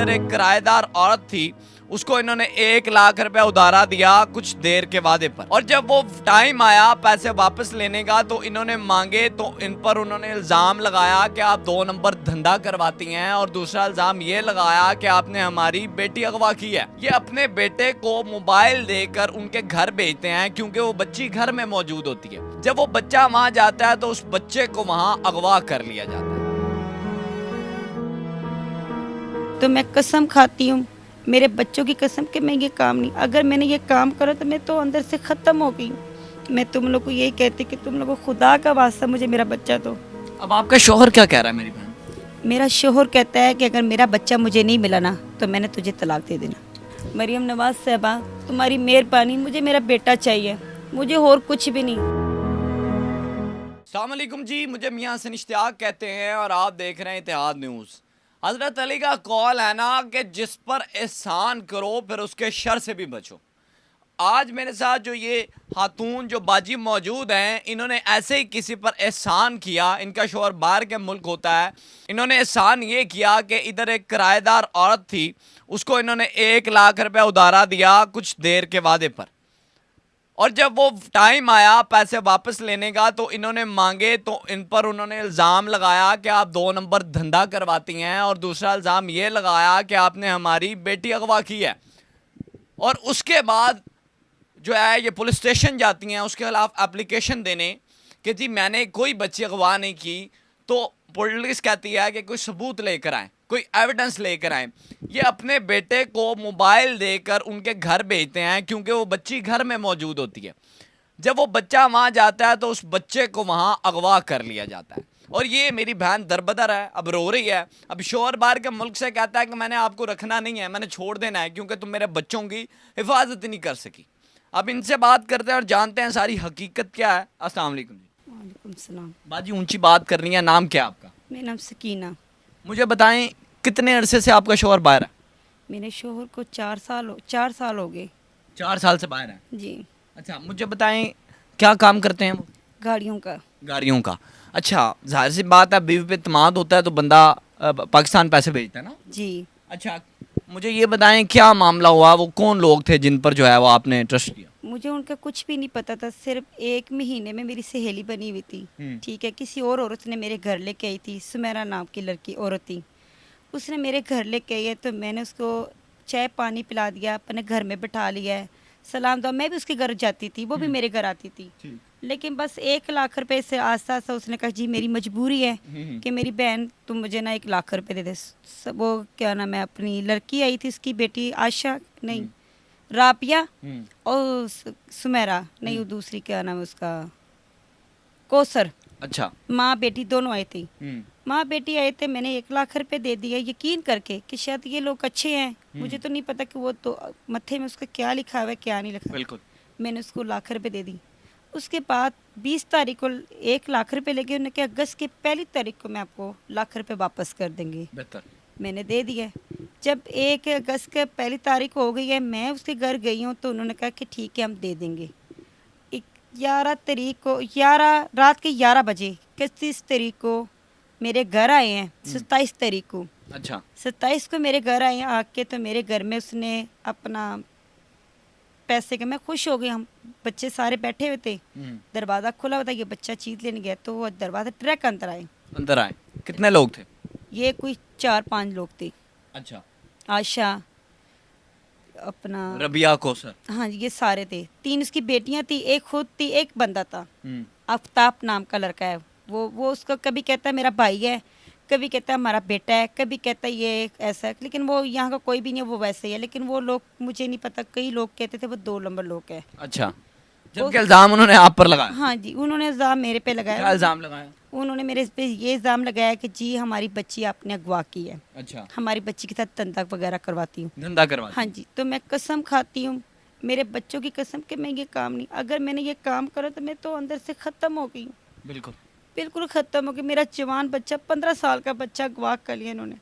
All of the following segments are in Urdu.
ادھر ایک کرایہ دار عورت تھی, اس کو انہوں نے 1 لاکھ روپے ادھارا دیا کچھ دیر کے وعدے پر, اور جب وہ ٹائم آیا پیسے واپس لینے کا تو انہوں نے مانگے تو ان پر انہوں نے الزام لگایا کہ آپ 2 نمبر دھندا کرواتی ہیں, اور دوسرا الزام یہ لگایا کہ آپ نے ہماری بیٹی اغوا کی ہے. یہ اپنے بیٹے کو موبائل دے کر ان کے گھر بھیجتے ہیں کیونکہ وہ بچی گھر میں موجود ہوتی ہے. جب وہ بچہ وہاں جاتا ہے تو اس بچے کو وہاں اغوا کر لیا جاتا ہے. تو میں قسم کھاتی ہوں میرے بچوں کی قسم کہ میں یہ کام نہیں, اگر میں نے یہ کام کرا تو میں تو اندر سے ختم ہو گئی. میں تم لوگ کو یہی کہتی کہ تم لوگوں خدا کا واسطہ مجھے میرا بچہ دو. اب آپ کا شوہر کیا کہہ رہا ہے میری بہن؟ میرا شوہر کہتا ہے کہ اگر میرا بچہ مجھے نہیں ملا نا تو میں نے تجھے طلاق دے دینا. مریم نواز صاحبہ تمہاری مہربانی, مجھے میرا بیٹا چاہیے, مجھے اور کچھ بھی نہیں. السلام علیکم جی, مجھے میاں حسن اشتیاق کہتے ہیں اور آپ دیکھ رہے ہیں اتحاد نیوز. حضرت علی کا قول ہے نا کہ جس پر احسان کرو پھر اس کے شر سے بھی بچو. آج میرے ساتھ جو یہ خاتون جو باجی موجود ہیں, انہوں نے ایسے ہی کسی پر احسان کیا. ان کا شوہر باہر کے ملک ہوتا ہے. انہوں نے احسان یہ کیا کہ ادھر ایک کرایہ دار عورت تھی, اس کو انہوں نے 1 لاکھ روپے ادھارا دیا کچھ دیر کے وعدے پر, اور جب وہ ٹائم آیا پیسے واپس لینے کا تو انہوں نے مانگے تو ان پر انہوں نے الزام لگایا کہ آپ 2 نمبر دھندا کرواتی ہیں, اور دوسرا الزام یہ لگایا کہ آپ نے ہماری بیٹی اغوا کی ہے. اور اس کے بعد جو ہے یہ پولیس اسٹیشن جاتی ہیں اس کے خلاف اپلیکیشن دینے کہ جی میں نے کوئی بچی اغوا نہیں کی. تو پولیس کہتی ہے کہ کوئی ثبوت لے کر آئیں, کوئی ایویڈنس لے کر آئیں. یہ اپنے بیٹے کو موبائل دے کر ان کے گھر بھیجتے ہیں کیونکہ وہ بچی گھر میں موجود ہوتی ہے. جب وہ بچہ وہاں جاتا ہے تو اس بچے کو وہاں اغوا کر لیا جاتا ہے. اور یہ میری بہن دربدر ہے, اب رو رہی ہے. اب شوہر باہر کے ملک سے کہتا ہے کہ میں نے آپ کو رکھنا نہیں ہے, میں نے چھوڑ دینا ہے کیونکہ تم میرے بچوں کی حفاظت نہیں کر سکی. اب ان سے بات کرتے ہیں اور جانتے ہیں ساری حقیقت کیا ہے. السلام علیکم جی. وعلیکم السلام. باجی اونچی بات کرنی ہے, نام کیا آپ کا؟ میرا نام سکینہ. مجھے بتائیں کتنے عرصے سے آپ کا شوہر باہر ہے؟ میرے شوہر کو 4 سال ہو گئے. 4 سال سے باہر ہے جی. اچھا, مجھے بتائیں کیا کام کرتے ہیں وہ؟ گاڑیوں کا. گاڑیوں کا. اچھا, ظاہر سی بات ہے بیوی پہ اعتماد ہوتا ہے تو بندہ پاکستان پیسے بھیجتا ہے نا. جی. اچھا, مجھے یہ بتائیں کیا معاملہ ہوا, وہ کون لوگ تھے جن پر جو ہے وہ آپ نے ٹرسٹ کیا؟ مجھے ان کا کچھ بھی نہیں پتا تھا, صرف 1 مہینے میں میری سہیلی بنی ہوئی تھی. ٹھیک ہے, کسی اور عورت نے میرے گھر لے کے آئی تھی, سمیرا نام کی لڑکی عورت تھی. اس نے میرے گھر لے کے آئی ہے تو میں نے اس کو چائے پانی پلا دیا, اپنے گھر میں بٹھا لیا ہے, سلام دعا. میں بھی اس کے گھر جاتی تھی, وہ بھی میرے گھر آتی تھی. لیکن بس 1 لاکھ روپے سے آہستہ آہستہ اس نے کہا جی میری مجبوری ہے کہ میری بہن تم مجھے نا 1 لاکھ روپے دے دے. وہ کیا نام ہے, اپنی لڑکی آئی تھی, اس کی بیٹی عائشہ نہیں رابعہ, اور سمیرا نہیں, وہ دوسری کیا نام ہے اس کا, کوثر. اچھا, ماں بیٹی دونوں آئی تھی. ماں بیٹی آئے تھے, میں نے 1 لاکھ روپے دے دیا یقین کر کے کہ شاید یہ لوگ اچھے ہیں. مجھے تو نہیں پتا کہ وہ تو متھے میں اس کا کیا لکھا ہوا ہے کیا نہیں لکھا. بالکل. میں نے اس کو 1 لاکھ روپے دے دی. اس کے بعد 20 تاریخ کو 1 لاکھ روپے لے کے انہوں نے کہا اگست کی 1 تاریخ کو میں آپ کو 1 لاکھ روپے واپس کر دیں گے. بہتر. میں نے دے دیا. جب 1 اگست کے 1 تاریخ ہو گئی ہے, میں اس کے گھر گئی ہوں تو انہوں نے کہا کہ ٹھیک ہے ہم دے دیں گے. 11 تاریخ کو رات کے 11 بجے 31 تاریخ کو میرے گھر آئے ہیں. 27 تاریخ کو. اچھا, 27 کو میرے گھر آئے ہیں آ کے, تو میرے گھر میں اس نے اپنا پیسے کے, میں خوش ہو گئی. ہم بچے سارے بیٹھے ہوئے تھے, دروازہ کھلا ہوا تھا, یہ بچہ چیز لینے گیا تو وہ دروازہ ٹریک اندر آئے. اندر آئے. کتنے لوگ تھے؟ یہ کوئی 4-5 لوگ تھے. اچھا, عائشہ, اپنا ربیہ, کوثر. ہاں یہ سارے تھے. 3 اس کی بیٹیاں تھی, 1 خود تھی, 1 بندہ تھا. آفتاب نام کا لڑکا ہے. وہ اس کو کبھی کہتا ہے میرا بھائی ہے, کبھی کہتا ہے ہمارا بیٹا ہے, کبھی کہتا ہے یہ ایسا ہے. لیکن وہ یہاں کا کوئی بھی نہیں ہے, وہ ویسے ہی ہے. لیکن وہ لوگ مجھے نہیں پتا, کئی لوگ کہتے تھے وہ 2 نمبر لوگ ہیں. اچھا, جبکہ الزام انہوں نے آپ پر لگایا. ہاں جی, انہوں نے الزام میرے پہ لگایا. کیا الزام لگایا؟ انہوں نے میرے پہ یہ الزام لگایا کہ جی ہماری بچی آپ نے اغوا کی ہے. اچھا, ہماری بچی کے ساتھ دھندا وغیرہ کرواتی ہوں. دھندا کروایا. ہاں جی. تو میں قسم کھاتی ہوں میرے بچوں کی قسم کہ میں یہ کام نہیں, اگر میں نے یہ کام کرا تو میں تو اندر سے ختم ہو گئی ہوں. بالکل ختم ہو گئی. میرا جوان بچہ 15 سال کا بچہ اغوا کر لیا انہوں نے.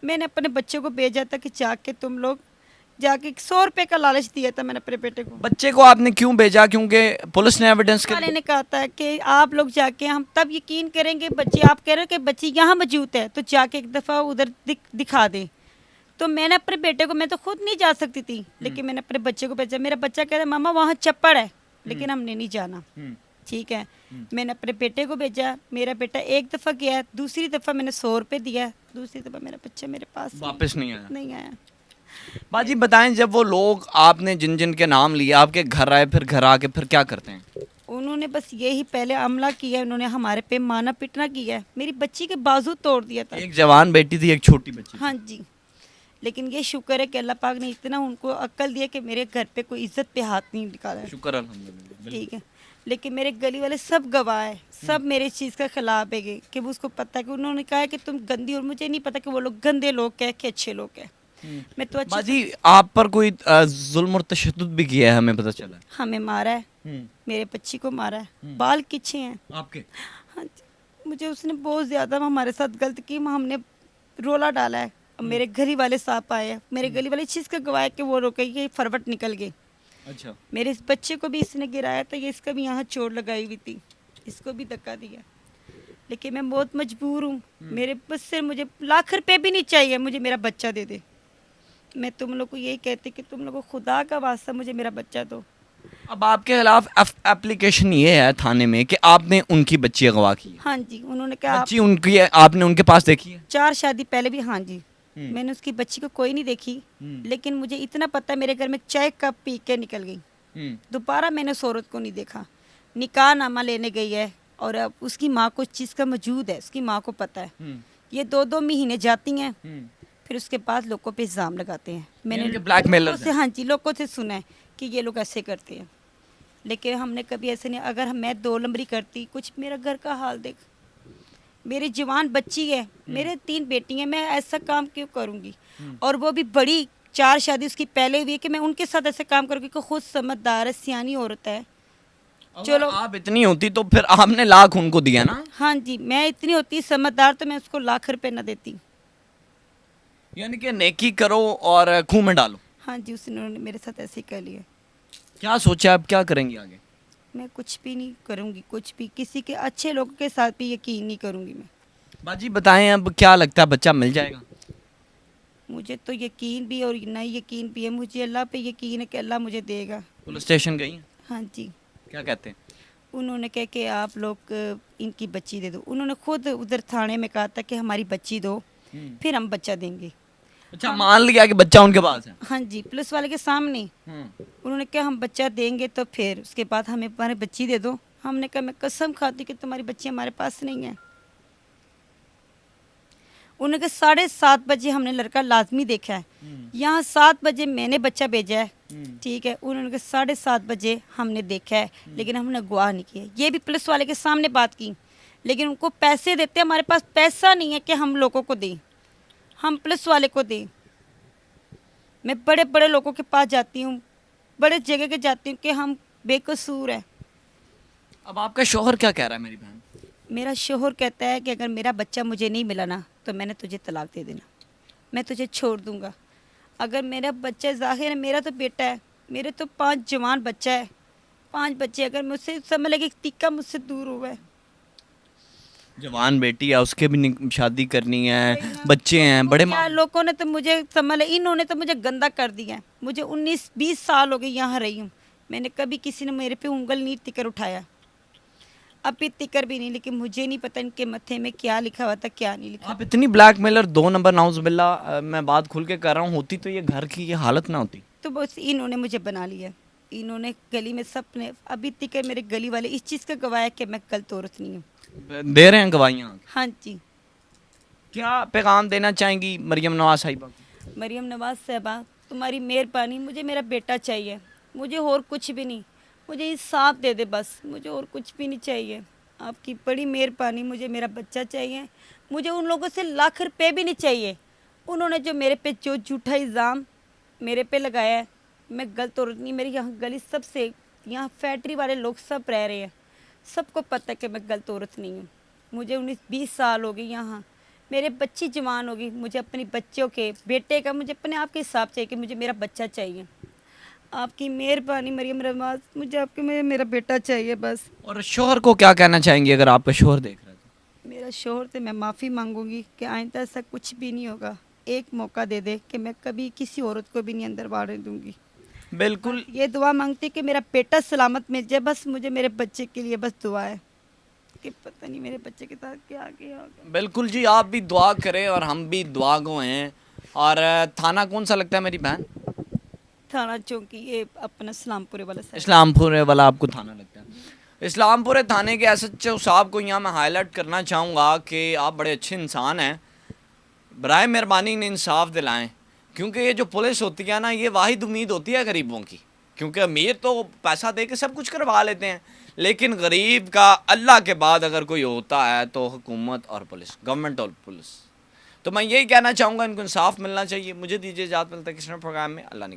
میں نے اپنے بچوں کو بھیجا تھا کہ جا کے تم لوگ جا کے 100 روپے کا لالچ دیا تھا میں نے اپنے بیٹے کو. بچے کو آپ نے کیوں بھیجا؟ کیونکہ پولیس نے ایویڈنس کے والے نے کہا تھا کہ آپ لوگ جا کے ہم تب یقین کریں گے بچی, آپ کہہ رہے ہو کہ بچی یہاں موجود ہے تو جا کے ایک دفعہ ادھر دکھا دیں. تو میں نے اپنے بیٹے کو, میں تو خود نہیں جا سکتی تھی, لیکن میں نے اپنے بچے کو بھیجا. میرا بچہ کہہ رہا ہے ماما وہاں چپڑ ہے, لیکن ہم نے نہیں جانا. ٹھیک ہے, میں نے اپنے بیٹے کو بھیجا. میرا بیٹا ایک دفعہ گیا, دوسری دفعہ میں نے 100 روپے دیا, دوسری دفعہ میرا بچہ میرے پاس واپس نہیں آیا. نہیں آیا. باجی بتائیں, جب وہ لوگ آپ نے جن جن کے نام لیے آپ کے گھر آئے, پھر گھر آ کے پھر کیا کرتے ہیں؟ انہوں نے بس یہی پہلے عملہ کیا ہے, انہوں نے ہمارے پہ مانا پٹنا کیا ہے. میری بچی کے بازو توڑ دیا تھا. ایک جوان بیٹی تھی, ایک چھوٹی بچی تھی. ہاں جی, لیکن یہ شکر ہے کہ اللہ پاک نے اتنا ان کو عقل دیا کہ میرے گھر پہ کوئی عزت پہ ہاتھ نہیں نکالا ہے. شکر الحمدللہ. ٹھیک ہے, لیکن میرے گلی والے سب گواہ ہیں, سب میرے چیز کا خلاف ہے کہ وہ اس کو پتہ ہے کہ انہوں نے کہا ہے کہ تم گندی, اور مجھے نہیں پتا کہ وہ لوگ گندے لوگ ہیں کہ اچھے لوگ ہیں. میں تو اچھے باجی آپ پر کوئی ظلم اور تشدد بھی کیا ہے, ہمیں پتہ چلا ہے. ہمیں مارا ہے, میرے بچی کو مارا ہے, بال کچھے ہیں آپ کے. ہاں جی, مجھے اس نے بہت زیادہ ہمارے ساتھ غلط کی. ہم نے رولا ڈالا ہے. میرے گھر والے صاحب آئے, میرے گلی والے چیز کا گواہ ہے کہ وہ روکے, یہ فروٹ نکل گئی. اچھا, میرے اس بچے کو بھی اس نے گرایا تھا, یہ اس کا بھی یہاں چوٹ لگائی ہوئی تھی, اس کو بھی دھکا دیا. لیکن میں بہت مجبور ہوں, میرے بس سے مجھے لاکھ روپے بھی نہیں چاہیے, مجھے میرا بچہ دے دے. میں تم لوگ کو یہی کہتی کہ تم لوگوں خدا کا واسطہ مجھے میرا بچہ دو. اب آپ کے خلاف اپلیکیشن یہ ہے تھانے میں کہ آپ نے ان کی بچی اغوا کی ہے. ہاں جی, انہوں نے کہا بچی ان کی آپ نے ان کے پاس دیکھی ہے؟ 4 شادی پہلے بھی. ہاں جی, میں نے اس کی بچی کو کوئی نہیں دیکھی, لیکن مجھے اتنا پتہ ہے میرے گھر میں چائے کپ پی کے نکل گئی. دوبارہ میں نے اس عورت کو نہیں دیکھا. نکاح نامہ لینے گئی ہے, اور اب اس کی ماں کو اس چیز کا موجود ہے, اس کی ماں کو پتہ ہے. یہ 2 مہینے جاتی ہیں, پھر اس کے بعد لوگوں پہ الزام لگاتے ہیں. میں نے بلیک میلر لوگوں سے, ہاں جی, لوگوں سے سنا ہے کہ یہ لوگ ایسے کرتے ہیں, لیکن ہم نے کبھی ایسے نہیں. اگر میں 2 نمبری کرتی, کچھ میرا گھر کا حال دیکھ, میری جوان بچی ہے, میرے 3 بیٹی ہیں, میں ایسا کام کیوں کروں گی؟ اور وہ بھی بڑی, 4 شادی اس کی پہلے ہوئی ہے, کہ میں ان کے ساتھ ایسے کام کروں گی کہ خود سمجھدار ہے, سیانی عورت ہے. چلو آپ اتنی ہوتی تو پھر آپ نے لاکھ ان کو دیا نا. ہاں جی, میں اتنی ہوتی سمجھدار تو میں اس کو لاکھ روپے نہ دیتی. یعنی کہ نیکی کرو اور خون میں ڈالو. ہاں جی, اس نے میرے ساتھ ایسے ہی کر لیا. کیا سوچا اب کیا کریں گی آگے؟ میں کچھ بھی نہیں کروں گی, کچھ بھی, کسی کے اچھے لوگوں کے ساتھ بھی یقین نہیں کروں گی میں. باجی بتائیں, اب کیا لگتا ہے بچہ مل جائے گا؟ مجھے تو یقین بھی اور نہیں یقین بھی ہے, مجھے اللہ پہ یقین ہے کہ اللہ مجھے دے گا. پولیس اسٹیشن گئی ہیں؟ ہاں جی, کیا کہتے ہیں؟ انہوں نے کہا کہ آپ لوگ ان کی بچی دے دو. انہوں نے خود ادھر تھانے میں کہا تھا کہ ہماری بچی دو, پھر ہم بچہ دیں گے. اچھا, مان لیا کہ بچہ ان کے پاس ہے. ہاں جی, پولیس والے کے سامنے انہوں نے کہا ہم بچہ دیں گے, تو پھر اس کے بعد ہمیں ہماری بچی دے دو. ہم نے کہا میں قسم کھاتی کہ تمہاری بچی ہمارے پاس نہیں ہے. انہوں نے کہا 7:30 بجے ہم نے لڑکا لازمی دیکھا ہے, یہاں 7 بجے میں نے بچہ بھیجا ہے. ٹھیک ہے, انہوں نے کہا 7:30 بجے ہم نے دیکھا ہے, لیکن ہم نے گواہ نہیں کیا. یہ بھی پولیس والے کے سامنے بات کی, لیکن ان کو پیسے دیتے, ہمارے پاس پیسہ نہیں ہے کہ ہم لوگوں کو دیں, ہم پولیس والے کو دیں. میں بڑے بڑے لوگوں کے پاس جاتی ہوں, بڑے جگہ کے جاتی ہوں کہ ہم بے قصور ہیں. اب آپ کا شوہر کیا کہہ رہا ہے میری بہن؟ میرا شوہر کہتا ہے کہ اگر میرا بچہ مجھے نہیں ملا نا, تو میں نے تجھے طلاق دے دینا, میں تجھے چھوڑ دوں گا. اگر میرا بچہ, ظاہر ہے میرا تو بیٹا ہے, میرے تو 5 جوان بچہ ہے, 5 بچے, اگر مجھ سے سمجھ لگے ٹکا مجھ سے دور ہوا ہے. جوان بیٹی ہے, اس کے بھی شادی کرنی ہے, بچے ہیں, بڑے لوگوں نے تو مجھے سمجھ لے, انہوں نے تو مجھے گندا کر دیا ہے. مجھے 19-20 سال ہو گئے یہاں رہی ہوں, میں نے کبھی کسی نے میرے پہ انگل نہیں تکر اٹھایا, ابھی تکر بھی نہیں. لیکن مجھے نہیں پتہ ان کے متھے میں کیا لکھا ہوا تھا, کیا نہیں لکھا. آپ اتنی بلیک میلر 2 نمبر, نعوذ باللہ, میں بات کھل کے کر رہا ہوں, ہوتی تو یہ گھر کی یہ حالت نہ ہوتی. تو بس انہوں نے مجھے بنا لیا, انہوں نے گلی میں سب نے, ابھی تک میرے گلی والے اس چیز کا گواہ ہے کہ میں غلط عورت نہیں ہوں. دے رہے ہیں گواہیاں؟ ہاں جی. کیا پیغام دینا چاہیں گی مریم نواز صاحبہ کو؟ مریم نواز صاحبہ, تمہاری مہربانی, مجھے میرا بیٹا چاہیے, مجھے اور کچھ بھی نہیں, مجھے انصاف دے دے بس, مجھے اور کچھ بھی نہیں چاہیے. آپ کی بڑی مہربانی, مجھے میرا بچہ چاہیے. مجھے ان لوگوں سے لاکھ روپے بھی نہیں چاہیے. انہوں نے جو میرے پہ جو جھوٹا الزام میرے پہ لگایا ہے, میں غلط عورت نہیں. میری یہاں گلی سب سے, یہاں فیکٹری والے لوگ سب رہ رہے ہیں, سب کو پتہ ہے کہ میں غلط عورت نہیں ہوں. مجھے 19-20 سال ہو گئی یہاں, میرے بچی جوان ہوگی. مجھے اپنی بچوں کے, بیٹے کا, مجھے اپنے آپ کے حساب چاہیے کہ مجھے میرا بچہ چاہیے. آپ کی مہربانی مریم نواز, مجھے آپ کے, مجھے میرا بیٹا چاہیے بس. اور شوہر کو کیا کہنا چاہیں گے اگر آپ کا شوہر دیکھ رہا ہے تو؟ میرا شوہر سے میں معافی مانگوں گی کہ آئندہ ایسا کچھ بھی نہیں ہوگا. ایک موقع دے دے کہ میں کبھی کسی عورت کو بھی نہیں اندر باڑنے دوں گی. بالکل یہ دعا مانگتی کہ میرا بیٹا سلامت مل جائے, بس مجھے میرے بچے کے لیے بس دعا ہے کہ پتہ نہیں میرے بچے کے ساتھ کیا آگے ہوگا. بالکل جی, آپ بھی دعا کریں اور ہم بھی دعا گو ہیں. اور تھانہ کون سا لگتا ہے میری بہن؟ تھانہ چوکی, یہ اپنا اسلام پورے والا سائڈ. اسلام پورے والا آپ کو تھانہ لگتا ہے. اسلام پورے تھانے کے ایس ایچ او صاحب کو یہاں میں ہائی لائٹ کرنا چاہوں گا کہ آپ بڑے اچھے انسان ہیں, برائے مہربانی انہیں انصاف دلائیں, کیونکہ یہ جو پولیس ہوتی ہے نا, یہ واحد امید ہوتی ہے غریبوں کی. کیونکہ امیر تو پیسہ دے کے سب کچھ کروا لیتے ہیں, لیکن غریب کا اللہ کے بعد اگر کوئی ہوتا ہے تو حکومت اور پولیس, گورنمنٹ اور پولیس. تو میں یہی کہنا چاہوں گا ان کو انصاف ملنا چاہیے. مجھے دیجیے اجازت, ملتا ہے کسی نئے پروگرام میں. اللہ نے